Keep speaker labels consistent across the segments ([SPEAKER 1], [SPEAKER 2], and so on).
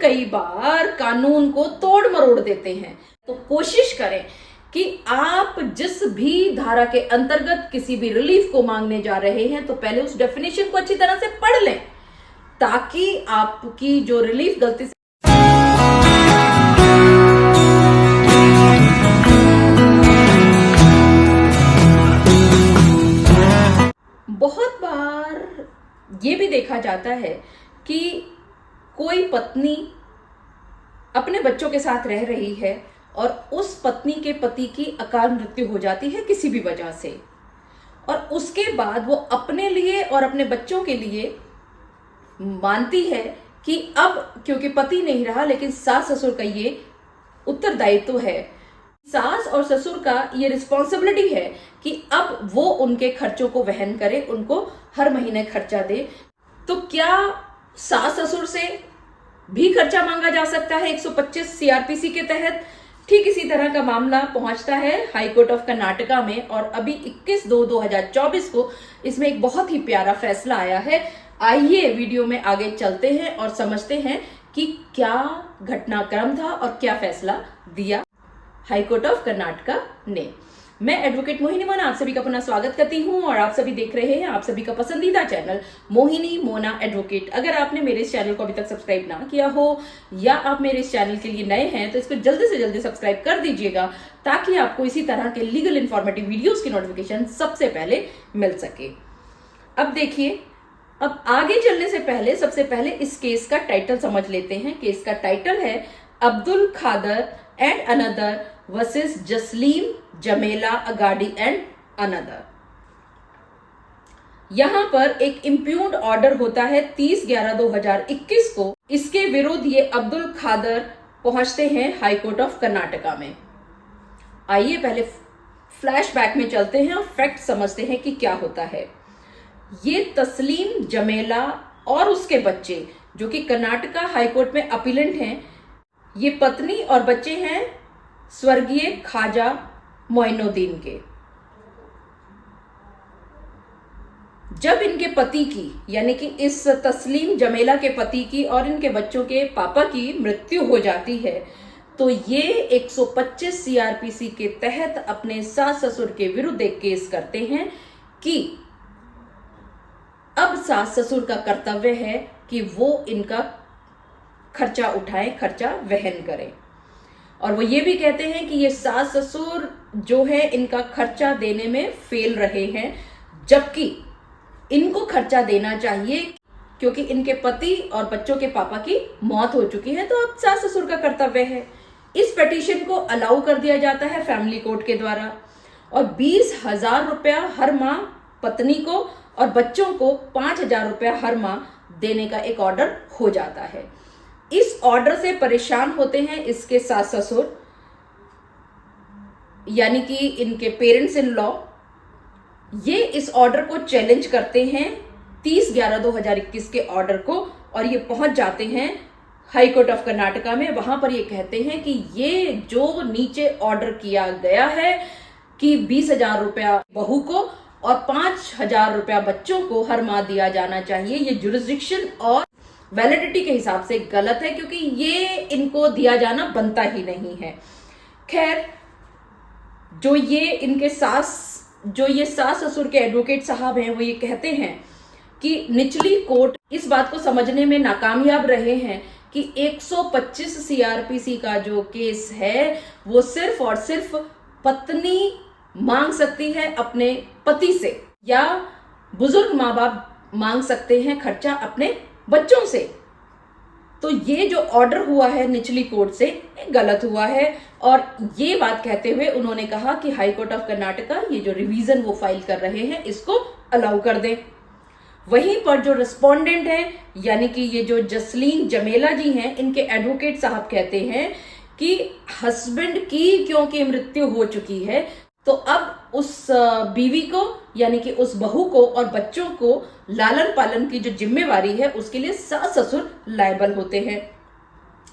[SPEAKER 1] कई बार कानून को तोड़ मरोड़ देते हैं। तो कोशिश करें कि आप जिस भी धारा के अंतर्गत किसी भी रिलीफ को मांगने जा रहे हैं तो पहले उस डेफिनेशन को अच्छी तरह से पढ़ लें, ताकि आपकी जो रिलीफ गलती से बहुत बार ये भी देखा जाता है कि कोई पत्नी अपने बच्चों के साथ रह रही है और उस पत्नी के पति की अकाल मृत्यु हो जाती है किसी भी वजह से, और उसके बाद वो अपने लिए और अपने बच्चों के लिए मानती है कि अब क्योंकि पति नहीं रहा लेकिन सास ससुर का ये उत्तरदायित्व है, सास और ससुर का ये रिस्पॉन्सिबिलिटी है कि अब वो उनके खर्चों को वहन करे, उनको हर महीने खर्चा दे। तो क्या सास ससुर से भी खर्चा मांगा जा सकता है 125 सीआरपीसी के तहत? ठीक इसी तरह का मामला पहुंचता है हाई कोर्ट ऑफ कर्नाटका में, और अभी 21/2/2024 को इसमें एक बहुत ही प्यारा फैसला आया है। आइए वीडियो में आगे चलते हैं और समझते हैं कि क्या घटनाक्रम था और क्या फैसला दिया हाई कोर्ट ऑफ कर्नाटका ने। मैं एडवोकेट मोहिनी मोना आप सभी का पुनः स्वागत करती हूं और आप सभी देख रहे हैं आप सभी का पसंदीदा चैनल मोहिनी मोना एडवोकेट। अगर आपने मेरे इस चैनल को अभी तक सब्सक्राइब ना किया हो या आप मेरे इस चैनल के लिए नए हैं तो इसको जल्दी से जल्दी सब्सक्राइब कर दीजिएगा, ताकि आपको इसी तरह के लीगल इंफॉर्मेटिव वीडियोस की नोटिफिकेशन सबसे पहले मिल सके। अब देखिए, अब आगे चलने से पहले सबसे पहले इस केस का टाइटल समझ लेते हैं। केस का टाइटल है अब्दुल खादर एंड अनदर वर्सेस जसलीम जमेला अगाडी एंड अनदर। यहां पर एक इंप्यून्ड ऑर्डर होता है 30/11/2021 को। इसके विरुद्ध ये अब्दुल खादर पहुंचते हैं हाई कोर्ट ऑफ कर्नाटका में। आइए पहले फ्लैशबैक में चलते हैं और फैक्ट समझते हैं कि क्या होता है। ये तस्लीम जमेला और उसके बच्चे जो कि कर्नाटका हाई कोर्ट में अपीलेंट हैं, ये पत्नी और बच्चे हैं स्वर्गीय ख्वाजा मोइनुद्दीन के। जब इनके पति की यानी कि इस तस्लीम जमेला के पति की और इनके बच्चों के पापा की मृत्यु हो जाती है तो ये 125 सीआरपीसी के तहत अपने सास ससुर के विरुद्ध एक केस करते हैं कि अब सास ससुर का कर्तव्य है कि वो इनका खर्चा उठाएं, खर्चा वहन करें। और वो ये भी कहते हैं कि ये सास ससुर जो है इनका खर्चा देने में फेल रहे हैं, जबकि इनको खर्चा देना चाहिए क्योंकि इनके पति और बच्चों के पापा की मौत हो चुकी है, तो अब सास ससुर का कर्तव्य है। इस पिटीशन को अलाउ कर दिया जाता है फैमिली कोर्ट के द्वारा और 20,000 रुपया हर माह पत्नी को और बच्चों को 5,000 रुपया हर माह देने का एक ऑर्डर हो जाता है। इस ऑर्डर से परेशान होते हैं इसके सास ससुर यानी कि इनके पेरेंट्स इन लॉ। ये इस ऑर्डर को चैलेंज करते हैं 30/11/2021 के ऑर्डर को, और ये पहुंच जाते हैं हाई कोर्ट ऑफ कर्नाटका में। वहां पर ये कहते हैं कि ये जो नीचे ऑर्डर किया गया है कि 20,000 रुपया बहू को और 5,000 रुपया बच्चों को हर माह दिया जाना चाहिए, ये जुरिस्डिक्शन और वैलिडिटी के हिसाब से गलत है, क्योंकि ये इनको दिया जाना बनता ही नहीं है। खैर, जो ये सास ससुर के एडवोकेट साहब हैं वो ये कहते हैं कि निचली कोर्ट इस बात को समझने में नाकामयाब रहे हैं कि 125 सीआरपीसी का जो केस है वो सिर्फ और सिर्फ पत्नी मांग सकती है अपने पति से, या बुजुर्ग माँ बाप मांग सकते हैं खर्चा अपने बच्चों से। तो ये जो ऑर्डर हुआ है निचली कोर्ट से गलत हुआ है, और ये बात कहते हुए उन्होंने कहा कि हाई कोर्ट ऑफ कर्नाटका ये जो रिवीजन वो फाइल कर रहे हैं इसको अलाउ कर दें। वहीं पर जो रिस्पोंडेंट है यानी कि ये जो जसलीम जमेला जी हैं, इनके एडवोकेट साहब कहते हैं कि हस्बैंड की क्योंकि मृत्यु हो चुकी है तो अब उस बीवी को यानी कि उस बहू को और बच्चों को लालन पालन की जो जिम्मेवारी है उसके लिए सास ससुर लायबल होते हैं।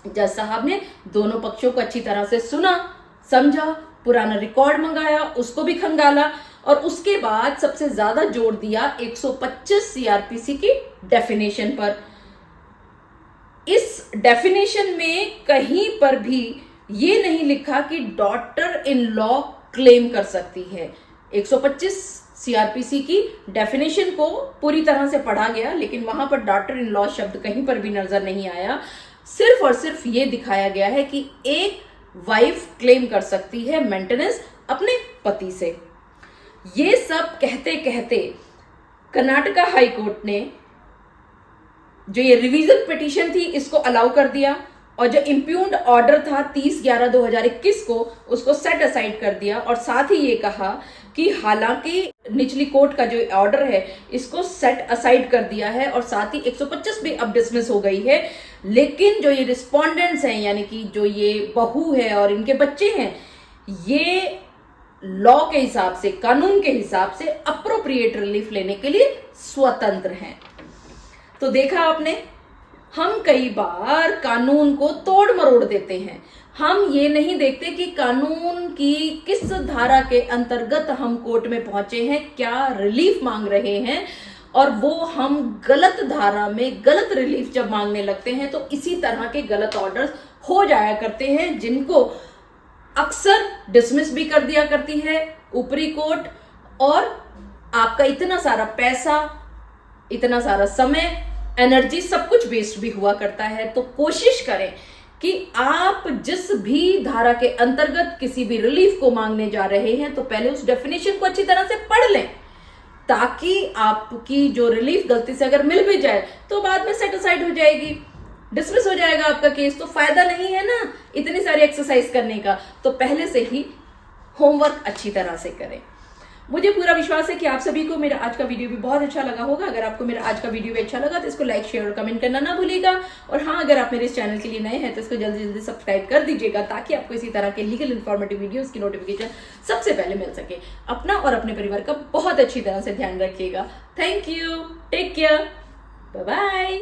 [SPEAKER 1] जज साहब ने दोनों पक्षों को अच्छी तरह से सुना, समझा, पुराना रिकॉर्ड मंगाया, उसको भी खंगाला और उसके बाद सबसे ज्यादा जोर दिया 125 सीआरपीसी की डेफिनेशन पर। इस डेफिनेशन में कहीं पर भी ये नहीं लिखा कि डॉटर इन लॉ क्लेम कर सकती है। 125 सीआरपीसी की डेफिनेशन को पूरी तरह से पढ़ा गया, लेकिन वहां पर डॉटर इन लॉ शब्द कहीं पर भी नजर नहीं आया। सिर्फ और सिर्फ ये दिखाया गया है कि एक वाइफ क्लेम कर सकती है मेंटेनेंस अपने पति से। ये सब कहते कहते कर्नाटका हाई कोर्ट ने जो ये रिवीजन पिटीशन थी इसको अलाउ कर दिया, और जो इम्प्यून्ड ऑर्डर था 30/11/2021 को, उसको सेट असाइड कर दिया। और साथ ही ये कहा कि हालांकि निचली कोर्ट का जो ऑर्डर है इसको सेट असाइड कर दिया है और साथ ही 125 भी अब डिसमिस हो गई है, लेकिन जो ये रिस्पोंडेंट्स हैं यानी कि जो ये बहू है और इनके बच्चे हैं, ये लॉ के हिसाब से, कानून के हिसाब से अप्रोप्रिएट रिलीफ लेने के लिए स्वतंत्र हैं। तो देखा आपने, हम कई बार कानून को तोड़ मरोड़ देते हैं। हम ये नहीं देखते कि कानून की किस धारा के अंतर्गत हम कोर्ट में पहुंचे हैं, क्या रिलीफ मांग रहे हैं, और वो हम गलत धारा में गलत रिलीफ जब मांगने लगते हैं तो इसी तरह के गलत ऑर्डर्स हो जाया करते हैं, जिनको अक्सर डिसमिस भी कर दिया करती है ऊपरी कोर्ट, और आपका इतना सारा पैसा, इतना सारा समय, एनर्जी, सब कुछ वेस्ट भी हुआ करता है। तो कोशिश करें कि आप जिस भी धारा के अंतर्गत किसी भी रिलीफ को मांगने जा रहे हैं तो पहले उस डेफिनेशन को अच्छी तरह से पढ़ लें, ताकि आपकी जो रिलीफ गलती से अगर मिल भी जाए तो बाद में सेट असाइड हो जाएगी, डिसमिस हो जाएगा आपका केस। तो फायदा नहीं है ना इतनी सारी एक्सरसाइज करने का। तो पहले से ही होमवर्क अच्छी तरह से करें। मुझे पूरा विश्वास है कि आप सभी को मेरा आज का वीडियो भी बहुत अच्छा लगा होगा। अगर आपको मेरा आज का वीडियो भी अच्छा लगा तो इसको लाइक, शेयर और कमेंट करना ना भूलिएगा। और हाँ, अगर आप मेरे इस चैनल के लिए नए हैं तो इसको जल्दी जल्दी सब्सक्राइब कर दीजिएगा, ताकि आपको इसी तरह के लीगल इन्फॉर्मेटिव वीडियोस की नोटिफिकेशन सबसे पहले मिल सके। अपना और अपने परिवार का बहुत अच्छी तरह से ध्यान रखिएगा। Thank you, take care, bye bye.